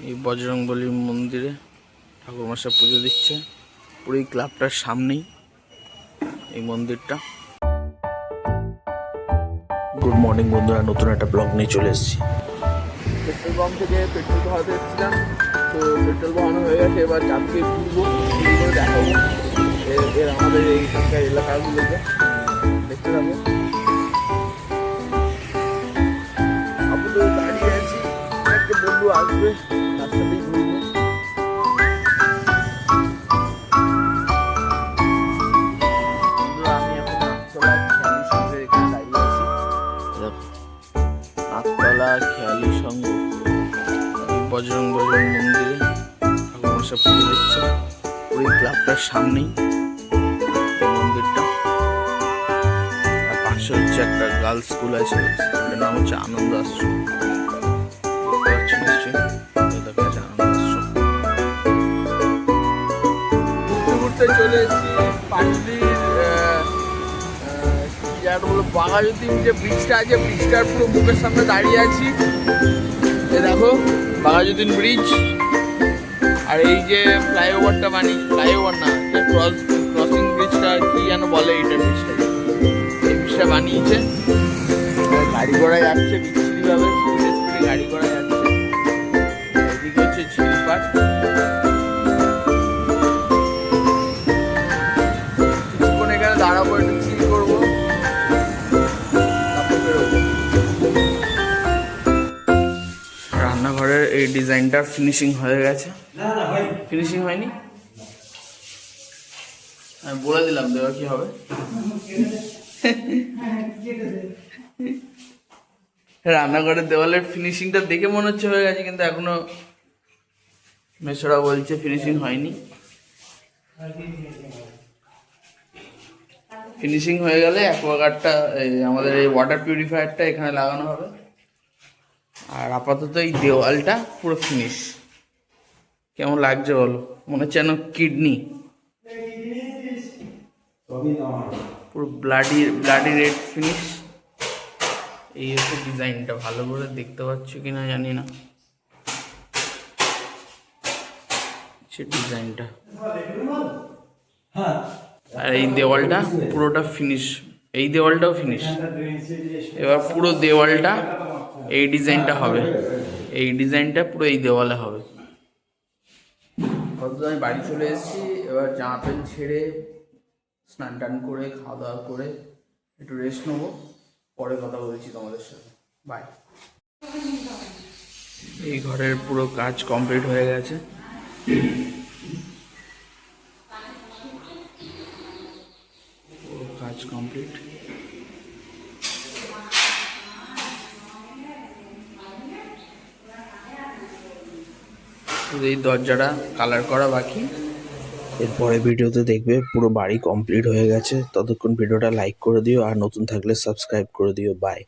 এই বজরংবলী মন্দিরে ঠাকুরমশাই পুজো দিচ্ছে। পুরো এই ক্লাবটার সামনেই এই মন্দিরটা। গুড মর্নিং বন্ধুরা, নতুন একটা ব্লগ নিয়ে চলে এসেছি। পেট্রোল পাম্প থেকে পেট্রোল ভরাতে এসেছিলাম, তো পেট্রোল ভরানো হয়ে গেছে। এবার চাপকে ঘুরবো, ঘুরে দেখাবো এর আমাদের এইখানকার এলাকাগুলোকে দেখতে থাকবো। আপাতত দাঁড়িয়ে আছি, একটা বন্ধু আসবে, তার সাথেই ঘুরবো। আমি এখন নাকতলা খেয়ালি সঙ্গে এখানে দাঁড়িয়ে আছি। নাকতলা খেয়ালি সঙ্গ বজরংবলী মন্দিরে ঠাকুরমশাই পুজো দিচ্ছে। পুরো ক্লাবটার সামনেই এই মন্দিরটা। আর পাশে হচ্ছে একটা গার্লস স্কুল আছে, স্কুলটার নাম হচ্ছে আনন্দ আশ্রম। দেখতে পাচ্ছি নিশ্চয়ই, দেখা যাচ্ছে আনন্দ আশ্রম। ঘুরতে ঘুরতে চলে এসেছি পাটুলির বাঘাযতীন যে ব্রিজটা আছে, ব্রিজটার পুরো মুখের সামনে দাঁড়িয়ে আছি। এ দেখো বাঘাযতীন ব্রিজ। আর এই যে ফ্লাইওভারটা ফ্লাইওভার না, যে ক্রসিং ব্রিজটা কি যেন বলে, এইটা ব্রিজটা, এই ব্রিজটা বানিয়েছে। গাড়ি ঘোড়া যাচ্ছে বিচ্ছিরিভাবে, স্পিডে স্পিডে গাড়ি ঘোড়া যাচ্ছে। এদিকে হচ্ছে ঝিলপাট। কিছুক্ষণ এখানে দাঁড়াবো, একটু চিল করবো, তারপর বেরোবো। রান্নাঘরের এই ডিজাইনটা ফিনিশিং হয়ে গেছে। ফিনিশিং হয়নি, আমি বলে দিলাম দেওয়া কি হবে। রান্নাঘরের দেওয়ালের ফিনিশিংটা দেখে মনে হচ্ছে হয়ে গেছে, কিন্তু এখনো মেসোরা বলছে ফিনিশিং হয়নি। ফিনিশিং হয়ে গেলে অ্যাকোয়াগার্ডটা, আমাদের এই ওয়াটার পিউরিফায়ারটা এখানে লাগানো হবে। আর আপাতত এই দেওয়ালটা পুরো ফিনিশ। কেমন লাগছে বলো? মনে হচ্ছে যেন কিডনি, পুরো ব্লাডি রেড ফিনিশ। এই হচ্ছে ডিজাইনটা, ভালো করে দেখতে পাচ্ছ কিনা জানি না, ডিজাইনটা। আর এই দেওয়ালটা পুরোটা ফিনিশ, এই দেওয়ালটাও ফিনিশ। এবার পুরো দেওয়ালটা এই ডিজাইনটা হবে, এই ডিজাইনটা পুরো এই দেওয়ালে হবে। আমি বাড়ি চলে এসেছি। এবার জামা প্যান্ট ছেড়ে স্নান টান করে খাওয়া দাওয়া করে একটু রেস্ট নেবো, পরে কথা বলছি তোমাদের সাথে। বাই। এই ঘরের পুরো কাজ কমপ্লিট হয়ে গেছে। পুরো কাজ কমপ্লিট। এই দরজাটা কালার করা বাকি। এরপরে ভিডিওতে দেখবে পুরো বাড়ি কমপ্লিট হয়ে গেছে। ততক্ষণ ভিডিওটা লাইক করে দিও, আর নতুন থাকলে সাবস্ক্রাইব করে দিও। বাই।